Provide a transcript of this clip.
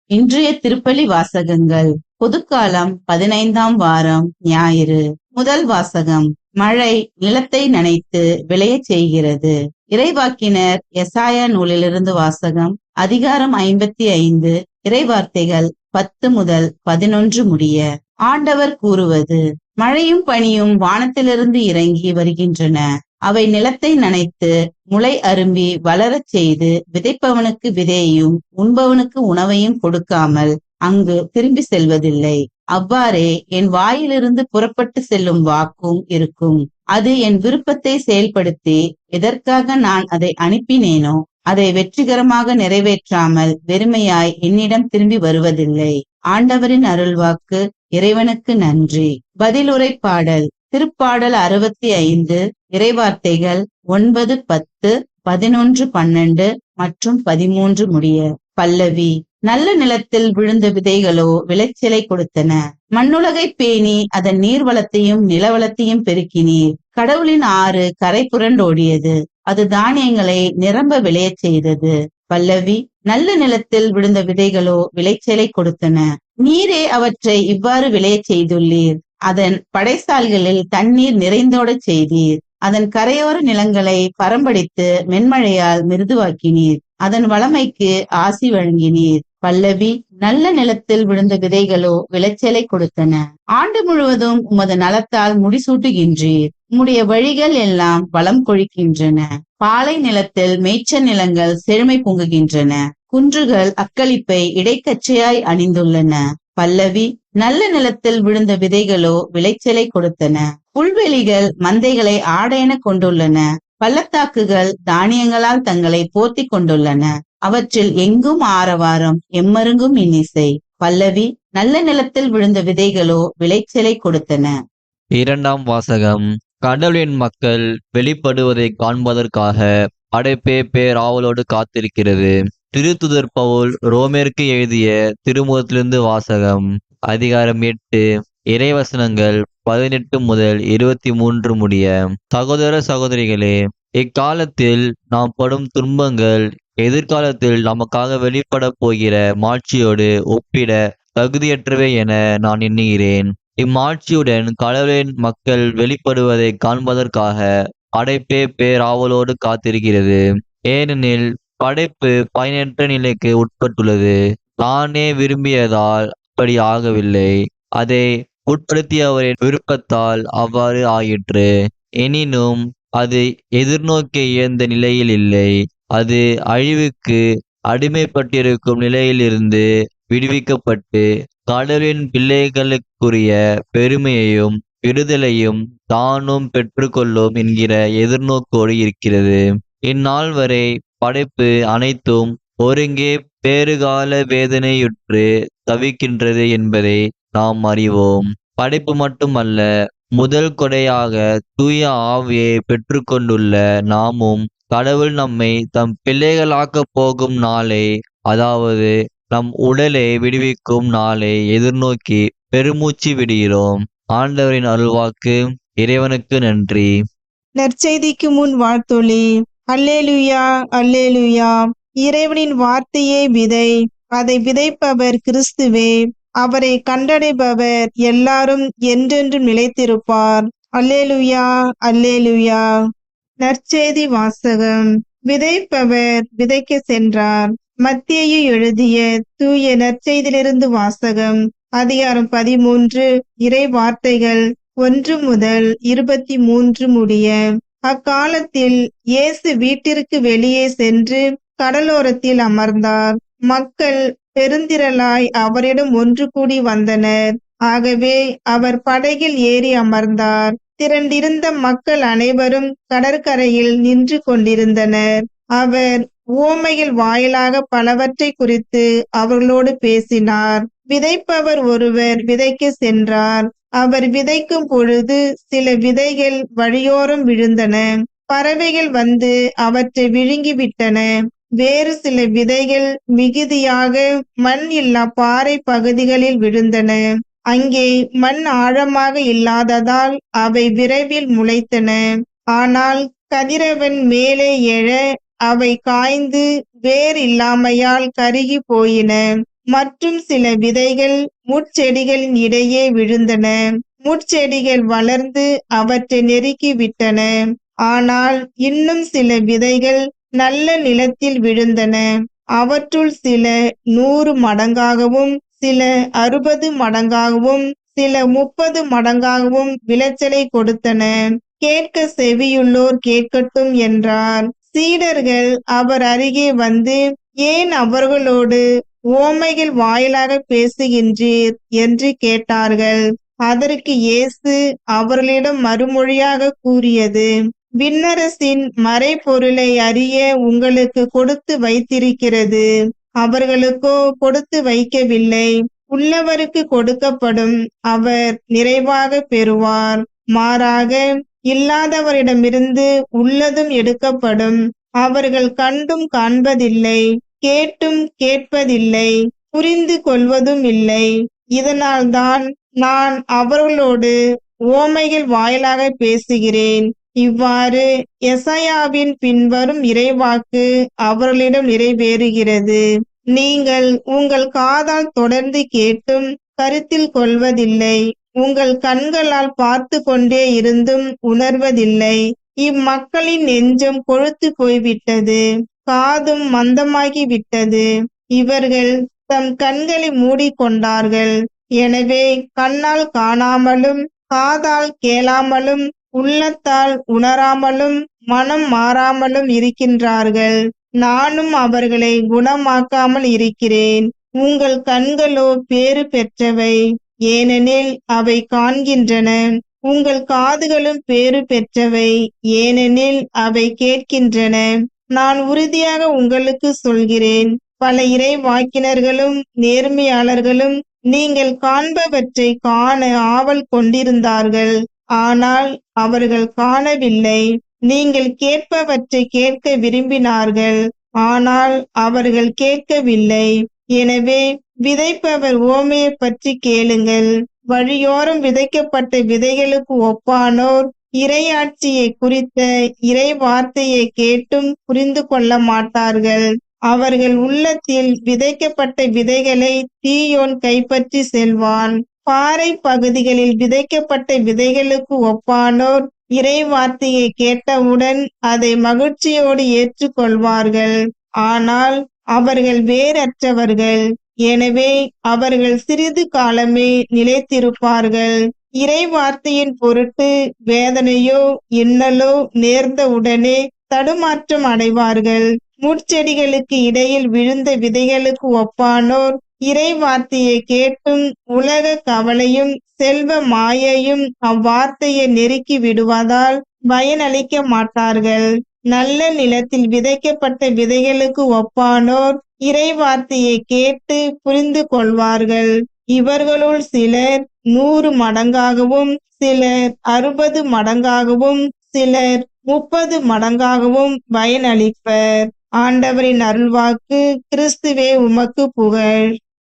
இன்றைய திருப்பலி வாசகங்கள். பொதுக்காலம் 15ஆம் வாரம் ஞாயிறு. முதல் வாசகம். மழை நிலத்தை நனைத்து விளையச் செய்கிறது. இறைவாக்கினர் எசாயா நூலிலிருந்து வாசகம். அதிகாரம் 55, இறைவார்த்தைகள் 10 முதல் 11 முடிய. ஆண்டவர் கூறுவது: மழையும் பனியும் வானத்திலிருந்து இறங்கி வருகின்றன. அவை நிலத்தை நனைத்து முளை அரும்பி வளரச் செய்து விதைப்பவனுக்கு விதையையும் உண்பவனுக்கு உணவையும் கொடுக்காமல் அங்கு திரும்பி செல்வதில்லை. அவ்வாறே என் வாயிலிருந்து புறப்பட்டு செல்லும் வாக்கும் இருக்கும். அது என் விருப்பத்தை செயல்படுத்தி எதற்காக நான் அதை அனுப்பினேனோ அதை வெற்றிகரமாக நிறைவேற்றாமல் வெறுமையாய் என்னிடம் திரும்பி வருவதில்லை. ஆண்டவரின் அருள்வாக்கு. இறைவனுக்கு நன்றி. பதிலுரை பாடல். திருப்பாடல் 65, இறைவார்த்தைகள் 9, 10, 11, 12 மற்றும் 13 முடிய. பல்லவி. நல்ல நிலத்தில் விழுந்த விதைகளோ விளைச்சலை கொடுத்தன. மண்ணுலகை பேணி அதன் நீர்வளத்தையும் நிலவளத்தையும் பெருக்கினீர். கடவுளின் ஆறு கரை புரண்டோடியது. அது தானியங்களை நிரம்ப விளையச் செய்தது. பல்லவி. நல்ல நிலத்தில் விழுந்த விதைகளோ விளைச்சலை கொடுத்தன. நீரே அவற்றை இவ்வாறு விளையச் செய்துள்ளீர். அதன் படைசால்களில் தண்ணீர் நிறைந்தோடச் செய்தீர். அதன் கரையோர நிலங்களை பரம்படித்து மென்மழையால் மிருதுவாக்கினீர். அதன் வளமைக்கு ஆசி வழங்கினீர். பல்லவி. நல்ல நிலத்தில் விழுந்த விதைகளோ விளைச்சலை கொடுத்தன. ஆண்டு முழுவதும் உமது நலத்தால் முடிசூட்டுகின்றீர். உம்முடைய வழிகள் எல்லாம் வளம் கொழிக்கின்றன. பாலை நிலத்தில் மேய்ச்சல் நிலங்கள் செழுமை பொங்குகின்றன. குன்றுகள் அக்களிப்பை இடைக்கச்சையாய் அணிந்துள்ளன. பல்லவி. நல்ல நிலத்தில் விழுந்த விதைகளோ விளைச்சலை கொடுத்தன. புல்வெளிகள் மந்தைகளை ஆடையென கொண்டுள்ளன. பள்ளத்தாக்குகள் தானியங்களால் தங்களை போர்த்தி கொண்டுள்ளன. அவற்றில் எங்கும் ஆரவாரம், எம்மருங்கும் இன்னிசை. பல்லவி. நல்ல நிலத்தில் விழுந்த விதைகளோ விளைச்சலை கொடுத்தன. இரண்டாம் வாசகம். கடவுளின் மக்கள் வெளிப்படுவதை காண்பதற்காக படைப்பே பேராவலோடு காத்திருக்கிறது. திருத்துதர் பவுல் ரோமேற்கு எழுதிய திருமுகத்திலிருந்து வாசகம். அதிகாரம் 8, இறைவசனங்கள் 18 முதல் 23 முடிய. சகோதர சகோதரிகளே, இக்காலத்தில் நாம் படும் துன்பங்கள் எதிர்காலத்தில் நமக்காக வெளிப்பட போகிற மாட்சியோடு ஒப்பிட தகுதியற்றவை என நான் எண்ணுகிறேன். இம்மாட்சியுடன் கடவுளின் மக்கள் வெளிப்படுவதை காண்பதற்காக படைப்பே பேராவலோடு காத்திருக்கிறது. ஏனெனில் படைப்பு பயனற்ற நிலைக்கு உட்பட்டுள்ளது. தானே விரும்பியதால் அப்படி ஆகவில்லை, அதை உட்படுத்தியவரின் விருப்பத்தால் அவ்வாறு ஆயிற்று. எனினும் அது எதிர்நோக்கி இயந்த நிலையில் இல்லை. அது அழிவுக்கு அடிமைப்பட்டிருக்கும் நிலையிலிருந்து விடுவிக்கப்பட்டு கடவுளின் பிள்ளைகளுக்குரிய பெருமையையும் விடுதலையும் தானும் பெற்றுக்கொள்ளும் என்கிற எதிர்நோக்கோடு இருக்கிறது. இந்நாள் வரை படைப்பு அனைத்தும் ஒருங்கே பேறுகால வேதனையுற்று தவிக்கின்றது என்பதை நாம் அறிவோம். படைப்பு மட்டுமல்ல, முதல் கொடையாக தூய ஆவியை பெற்றுக்கொண்டுள்ள நாமும் கடவுள் நம்மை தம் பிள்ளைகளாக்கப் போகும் நாளை, அதாவது நம் உடலை விடுவிக்கும் நாளை எதிர்நோக்கி பெருமூச்சு விடுகிறோம். ஆண்டவரின் அருள்வாக்கு. இறைவனுக்கு நன்றி. நற்செய்திக்கு முன் வாழ்த்தொலி. அல்லேலுயா, அல்லேலுயா. இறைவனின் வார்த்தையே விதை, அதை விதைப்பவர் கிறிஸ்துவே. அவரை கண்டடைபவர் எல்லாரும் என்றென்றும் நிலைத்திருப்பார். அல்லேலுயா, அல்லேலுயா. நற்செய்தி வாசகம். விதைப்பவர் விதைக்க சென்றார். மத்தேயு எழுதிய தூய நற்செய்தியிலிருந்து வாசகம். அதிகாரம் 13, இறை வார்த்தைகள் 1 முதல் 23 முடிய. அக்காலத்தில் இயேசு வீட்டிற்கு வெளியே சென்று கடலோரத்தில் அமர்ந்தார். மக்கள் பெருந்திரளாய் அவரிடம் ஒன்று கூடி வந்தனர். ஆகவே அவர் படகில் ஏறி அமர்ந்தார். திரண்டிருந்த மக்கள் அனைவரும் கடற்கரையில் நின்று கொண்டிருந்தனர். அவர் உவமைகள் வாயிலாக பலவற்றை குறித்து அவர்களோடு பேசினார். விதைப்பவர் ஒருவர் விதைக்க சென்றார். அவர் விதைக்கும் பொழுது சில விதைகள் வழியோரம் விழுந்தன. பறவைகள் வந்து அவற்றை விழுங்கிவிட்டன. வேறு சில விதைகள் மிகுதியாக மண் இல்லா பாறை பகுதிகளில் விழுந்தன. அங்கே மண் ஆழமாக இல்லாததால் அவை விரைவில் முளைத்தன. ஆனால் கதிரவன் மேலே எழ அவை காய்ந்து வேர் இல்லாமையால் கருகி போயின. மற்றும் சில விதைகள் முட்செடிகளின் இடையே விழுந்தன. முட்செடிகள் வளர்ந்து அவற்றை நெருக்கி விட்டன. ஆனால் இன்னும் சில விதைகள் நல்ல நிலத்தில் விழுந்தன. அவற்றுள் சில 100 மடங்காகவும், சில 60 மடங்காகவும், சில 30 மடங்காகவும் விளைச்சலை கொடுத்தன. கேட்க செவியுள்ளோர் கேட்கட்டும் என்றார். சீடர்கள் அவர் அருகே வந்து, ஏன் அவர்களோடு உவமைகள் வாயிலாக பேசுகின்றீர் என்று கேட்டார்கள். அதற்கு இயேசு அவர்களிடம் மறுமொழியாக கூறியது, விண்ணரசின் மறைபொருளை அறிய உங்களுக்கு கொடுத்து வைத்திருக்கிறது. அவர்களுக்கோ கொடுத்து வைக்கவில்லை. உள்ளவருக்கு கொடுக்கப்படும், அவர் நிறைவாக பெறுவார். மாறாக இல்லாதவரிடமிருந்து உள்ளதும் எடுக்கப்படும். அவர்கள் கண்டும் காண்பதில்லை, கேட்டும் கேட்பதில்லை, புரிந்து கொள்வதும் இல்லை. இதனால்தான் நான் அவர்களோடு உவமைகள் வாயிலாக பேசுகிறேன். இவ்வாறு எசாயாவின் பின்வரும் இறைவாக்கு அவர்களிடம் நிறைவேறுகிறது. நீங்கள் உங்கள் காதால் தொடர்ந்து கேட்டும் கருத்தில் கொள்வதில்லை, உங்கள் கண்களால் பார்த்து கொண்டே இருந்தும் உணர்வதில்லை. இம்மக்களின் நெஞ்சம் கொழுத்து போய்விட்டது, காதும் மந்தமாகி விட்டது. இவர்கள் தம் கண்களை மூடிக்கொண்டார்கள். எனவே கண்ணால் காணாமலும், காதால் கேளாமலும், உள்ளத்தால் உணராமலும், மனம் மாறாமலும் இருக்கின்றார்கள். நானும் அவர்களை குணமாக்காமல் இருக்கிறேன். உங்கள் கண்களோ பேறு பெற்றவை, ஏனெனில் அவை காண்கின்றன. உங்கள் காதுகளும் பேறு பெற்றவை, ஏனெனில் அவை கேட்கின்றன. நான் உறுதியாக உங்களுக்கு சொல்கிறேன், பல இறைவாக்கினர்களும் நேர்மையாளர்களும் நீங்கள் காண்பவற்றை காண ஆவல் கொண்டிருந்தார்கள், ஆனால் அவர்கள் காணவில்லை. நீங்கள் கேட்பவற்றை கேட்க விரும்பினார்கள், ஆனால் அவர்கள் கேட்கவில்லை. எனவே விதைப்பவர் உவமையை பற்றி கேளுங்கள். வழியோரம் விதைக்கப்பட்ட விதைகளுக்கு ஒப்பானோர் இறையாட்சியை குறித்த இறை வார்த்தையை கேட்டும் புரிந்து கொள்ள மாட்டார்கள். அவர்கள் உள்ளத்தில் விதைக்கப்பட்ட விதைகளை தீயோன் கைப்பற்றி செல்வான். பாறை பகுதிகளில் விதைக்கப்பட்ட விதைகளுக்கு ஒப்பானோர் இறை வார்த்தையை கேட்டவுடன் அதை மகிழ்ச்சியோடு ஏற்றுக்கொள்வார்கள். ஆனால் அவர்கள் வேரற்றவர்கள், எனவே அவர்கள் சிறிது காலமே நிலைத்திருப்பார்கள். இறை வார்த்தையின் பொருட்டு வேதனையோ இன்னலோ நேர்ந்த உடனே தடுமாற்றம் அடைவார்கள். முட்செடிகளுக்கு இடையில் விழுந்த விதைகளுக்கு ஒப்பானோர் இறை வார்த்தையை கேட்டும் உலக கவலையும் செல்வ மாயையும் அவ்வார்த்தையை நெருக்கி விடுவதால் பயனளிக்க மாட்டார்கள். நல்ல நிலத்தில் விதைக்கப்பட்ட விதைகளுக்கு ஒப்பானோர் இறை வார்த்தையை கேட்டு புரிந்து கொள்வார்கள். இவர்களுள் சிலர் 100 மடங்காகவும், சிலர் 60 மடங்காகவும், சிலர் 30 மடங்காகவும் பயனளிப்பர். ஆண்டவரின் அருள்வாக்கு. கிறிஸ்துவே உமக்கு புகழ்.